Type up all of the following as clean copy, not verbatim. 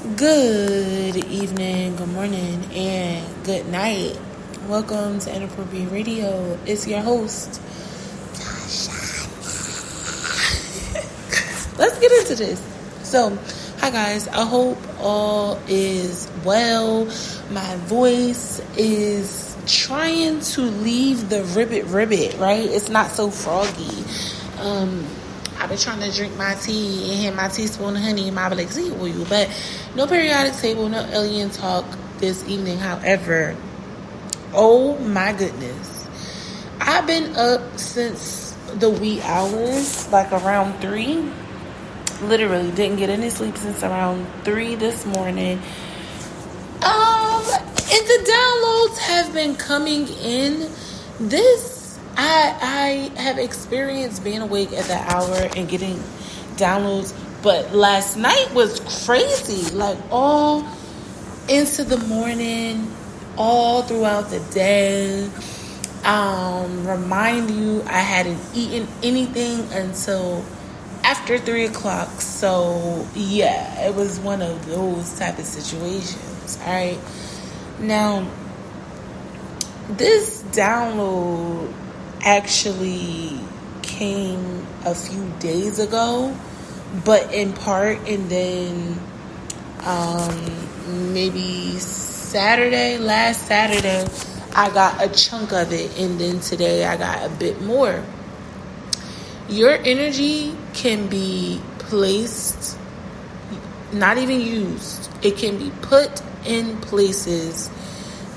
Good evening, good morning, and good night. Welcome to Inappropriate Radio. It's your host, Tasha. Let's get into this. So, hi guys. I hope all is well. My voice is trying to leave the ribbit, right? It's not so froggy. I've been trying to drink my tea and have my teaspoon of honey in my black seed oil, but no periodic table, no alien talk this evening. However, oh my goodness, I've been up since the wee hours, like around 3. Literally didn't get any sleep since around 3 this morning. And the downloads have been coming in. I have experienced being awake at that hour and getting downloads, but last night was crazy, like all into the morning, all throughout the day. Remind you, I hadn't eaten anything until after 3 o'clock. So yeah, it was one of those type of situations. All right. Now, this download actually came a few days ago, but in part, and then maybe last Saturday, I got a chunk of it, and then today I got a bit more. Your energy can be placed, not even used. It can be put in places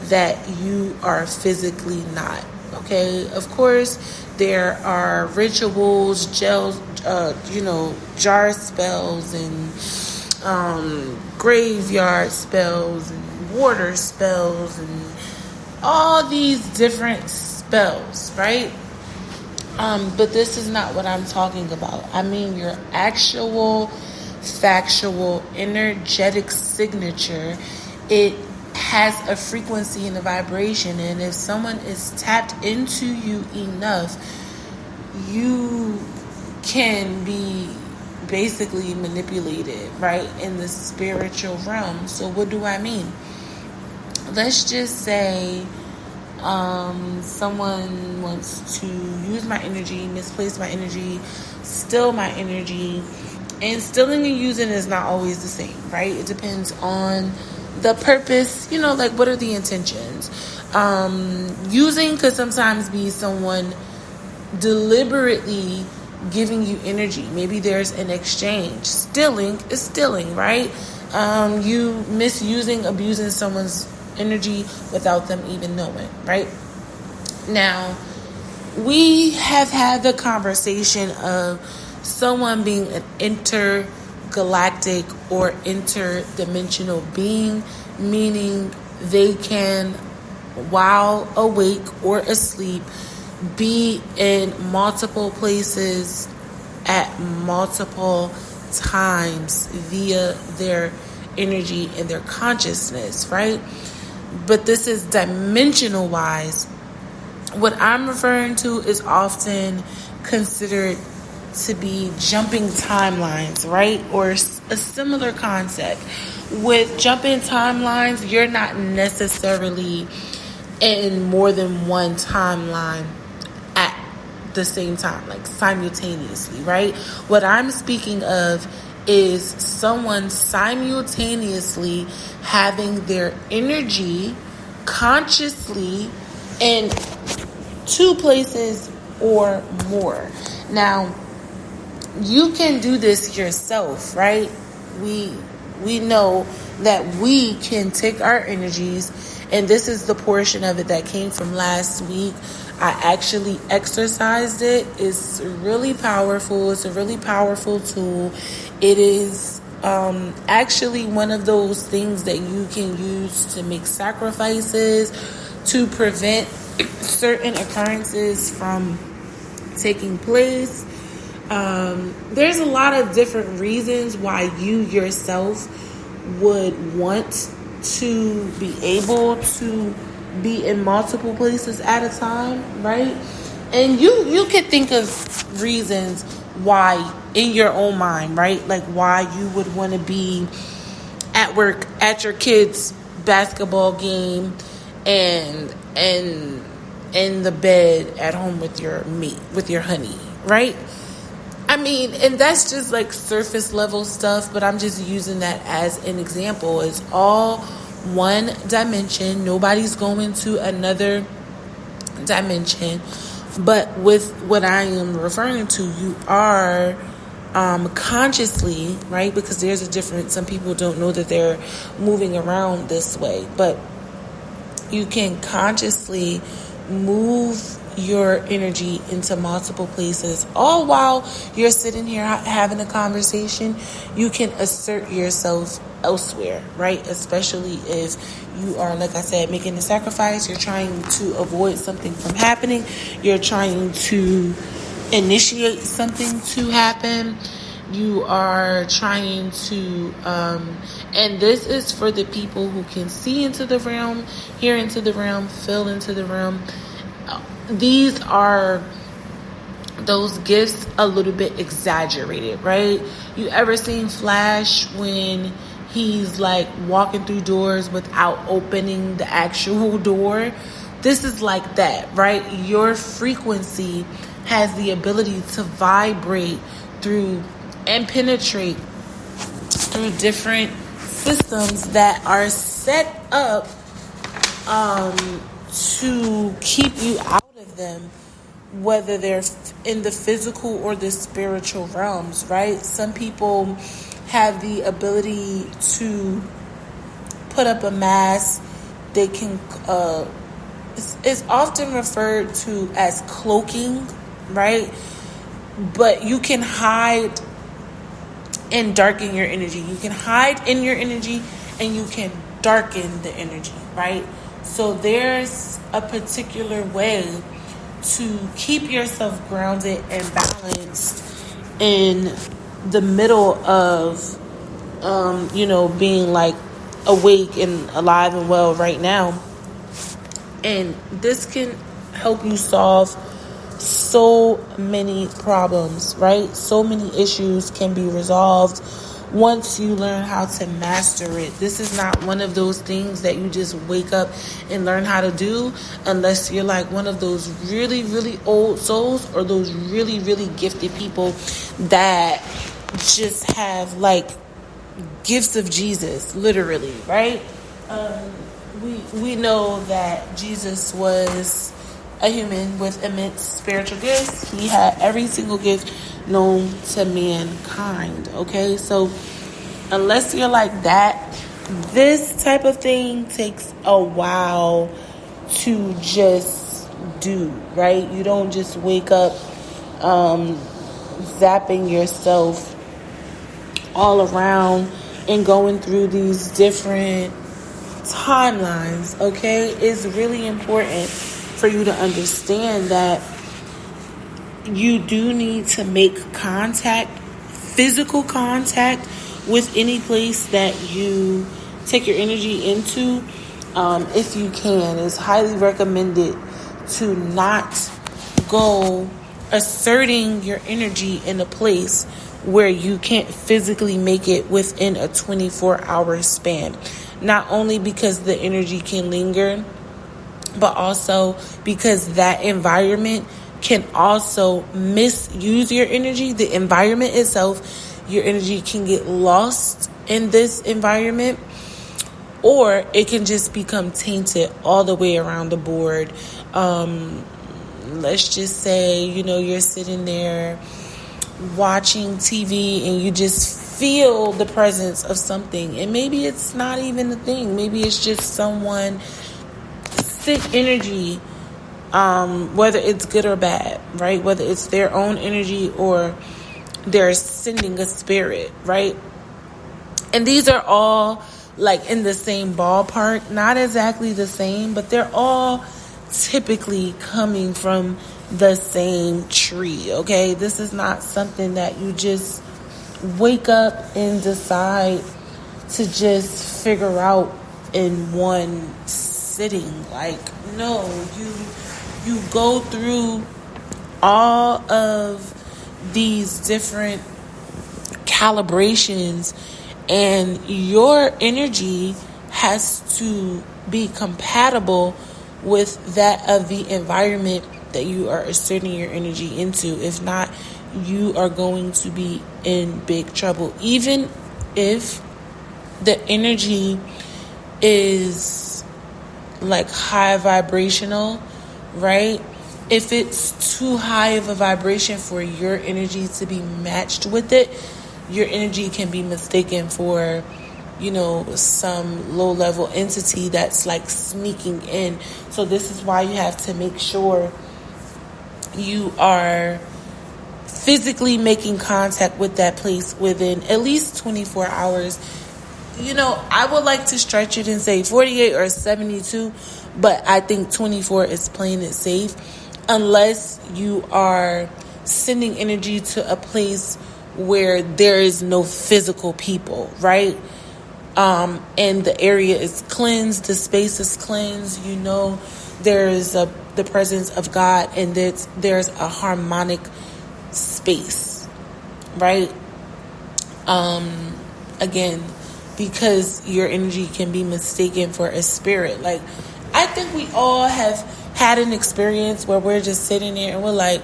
that you are physically not. Okay, of course, there are rituals, jar spells and graveyard spells and water spells and all these different spells, right? But this is not what I'm talking about. I mean your actual, factual, energetic signature. It has a frequency and a vibration, and if someone is tapped into you enough, you can be basically manipulated, right, in the spiritual realm. So what do I mean? Let's just say someone wants to use my energy, misplace my energy, steal my energy, and stealing and using is not always the same, right? It depends on the purpose, like what are the intentions. Using could sometimes be someone deliberately giving you energy. Maybe there's an exchange. Stealing is stealing, right? You misusing, abusing someone's energy without them even knowing, right? Now, we have had the conversation of someone being an intergalactic or interdimensional being, meaning they can, while awake or asleep, be in multiple places at multiple times via their energy and their consciousness, right? But this is dimensional wise. What I'm referring to is often considered to be jumping timelines, right? Or a similar concept. With jumping timelines, you're not necessarily in more than one timeline at the same time, like simultaneously, right? What I'm speaking of is someone simultaneously having their energy consciously in 2 places or more. Now, you can do this yourself, right? We know that we can take our energies, and this is the portion of it that came from last week. I actually exercised it. It's really powerful. It's a really powerful tool. It is actually one of those things that you can use to make sacrifices, to prevent certain occurrences from taking place. There's a lot of different reasons why you yourself would want to be able to be in multiple places at a time, right? And you could think of reasons why in your own mind, right? Like why you would want to be at work, at your kids' basketball game, and in the bed at home with your meat, with your honey, right? I mean, and that's just like surface level stuff, but I'm just using that as an example. It's all one dimension. Nobody's going to another dimension. But with what I am referring to, you are consciously, right? Because there's a difference. Some people don't know that they're moving around this way, but you can consciously move your energy into multiple places, all while you're sitting here having a conversation. You can assert yourself elsewhere, right? Especially if you are, like I said, making a sacrifice. You're trying to avoid something from happening. You're trying to initiate something to happen. You are trying to, and this is for the people who can see into the realm, hear into the realm, feel into the realm. These are those gifts a little bit exaggerated, right? You ever seen Flash when he's like walking through doors without opening the actual door? This is like that, right? Your frequency has the ability to vibrate through and penetrate through different systems that are set up to keep you out of them, whether they're in the physical or the spiritual realms, right? Some people have the ability to put up a mask. They can, it's often referred to as cloaking, right? But you can hide and darken your energy. You can hide in your energy and you can darken the energy, right? So there's a particular way to keep yourself grounded and balanced in the middle of, being like awake and alive and well right now. And this can help you solve so many problems, right? So many issues can be resolved once you learn how to master it. This is not one of those things that you just wake up and learn how to do unless you're like one of those really, really old souls or those really, really gifted people that just have like gifts of Jesus, literally, right? We know that Jesus was a human with immense spiritual gifts. He had every single gift known to mankind, okay? So unless you're like that, this type of thing takes a while to just do, right? You don't just wake up zapping yourself all around and going through these different timelines, okay? It's really important for you to understand that you do need to make contact, physical contact, with any place that you take your energy into. If you can, it's highly recommended to not go asserting your energy in a place where you can't physically make it within a 24-hour span. Not only because the energy can linger, but also because that environment can also misuse your energy. The environment itself, your energy can get lost in this environment, or it can just become tainted all the way around the board. Let's just say, you're sitting there watching TV and you just feel the presence of something, and maybe it's not even a thing. Maybe it's just someone sick energy, whether it's good or bad, right? Whether it's their own energy or they're sending a spirit, right? And these are all like in the same ballpark, not exactly the same, but they're all typically coming from the same tree, okay? This is not something that you just wake up and decide to just figure out in one sitting. Like, no, you go through all of these different calibrations And your energy has to be compatible with that of the environment that you are asserting your energy into. If not, you are going to be in big trouble. Even if the energy is like high vibrational, right? If it's too high of a vibration for your energy to be matched with it, your energy can be mistaken for, some low-level entity that's like sneaking in. So this is why you have to make sure you are physically making contact with that place within at least 24 hours. I would like to stretch it and say 48 or 72, but I think 24 is playing it safe, unless you are sending energy to a place where there is no physical people, right? And the area is cleansed, the space is cleansed, there's the presence of God, and there's a harmonic space, right? Again, because your energy can be mistaken for a spirit. Like, I think we all have had an experience where we're just sitting there and we're like,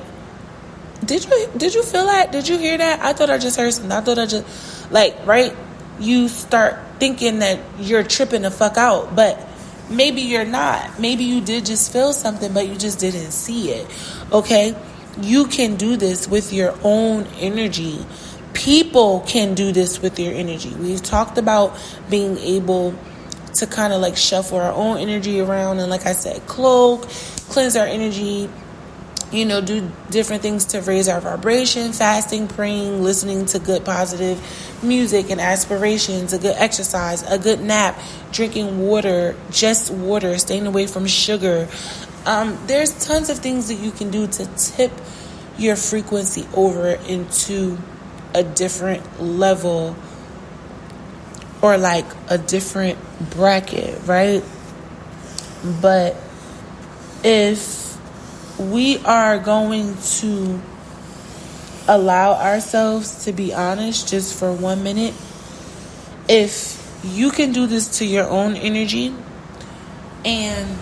did you feel that? Did you hear that? I thought I just heard something. I thought I just, right? You start thinking that you're tripping the fuck out, but maybe you're not. Maybe you did just feel something, but you just didn't see it. Okay? You can do this with your own energy. People can do this with your energy. We've talked about being able to kind of like shuffle our own energy around and, like I said, cleanse our energy, do different things to raise our vibration, fasting, praying, listening to good positive music and aspirations, a good exercise, a good nap, drinking water, just water, staying away from sugar. There's tons of things that you can do to tip your frequency over into a different level or like a different bracket, right? But if we are going to allow ourselves to be honest just for 1 minute, if you can do this to your own energy, and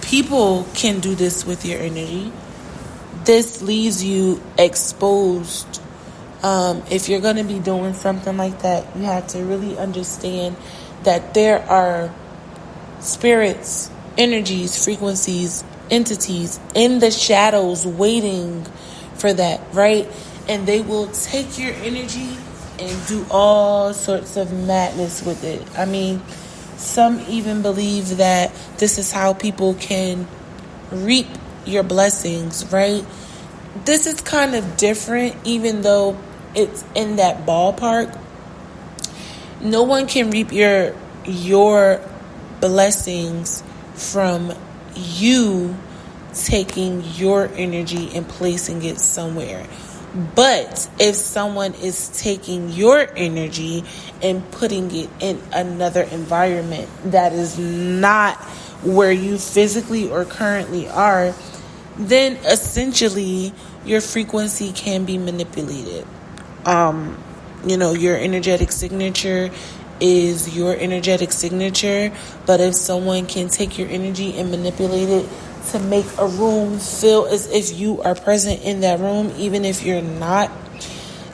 people can do this with your energy, this leaves you exposed. If you're going to be doing something like that, you have to really understand that there are spirits, energies, frequencies, entities in the shadows waiting for that, right? And they will take your energy and do all sorts of madness with it. I mean, some even believe that this is how people can reap your blessings, right? This is kind of different, even though it's in that ballpark. No one can reap your blessings from you taking your energy and placing it somewhere. But if someone is taking your energy and putting it in another environment that is not where you physically or currently are, then essentially your frequency can be manipulated. Your energetic signature is your energetic signature, but if someone can take your energy and manipulate it to make a room feel as if you are present in that room, even if you're not,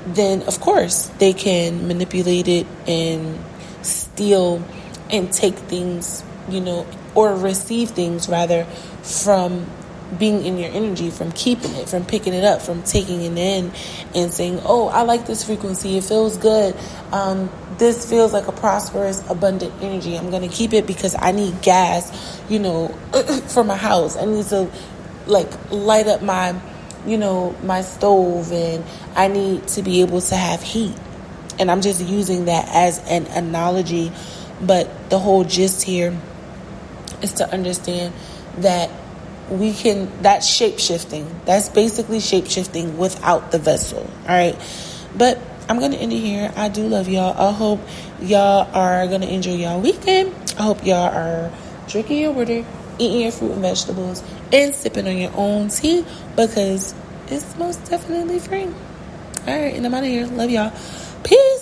then of course they can manipulate it and steal and take things, or receive things rather, from being in your energy, from keeping it, from picking it up, from taking it in and saying, oh, I like this frequency, it feels good, this feels like a prosperous, abundant energy, I'm going to keep it because I need gas, for my house. I need to light up my, my stove, and I need to be able to have heat. And I'm just using that as an analogy, but the whole gist here is to understand that that's shape-shifting. That's basically shape-shifting without the vessel. All right. But I'm going to end it here. I do love y'all. I hope y'all are going to enjoy y'all weekend. I hope y'all are drinking your water, eating your fruit and vegetables, and sipping on your own tea, because it's most definitely free. All right. And I'm out of here. Love y'all. Peace.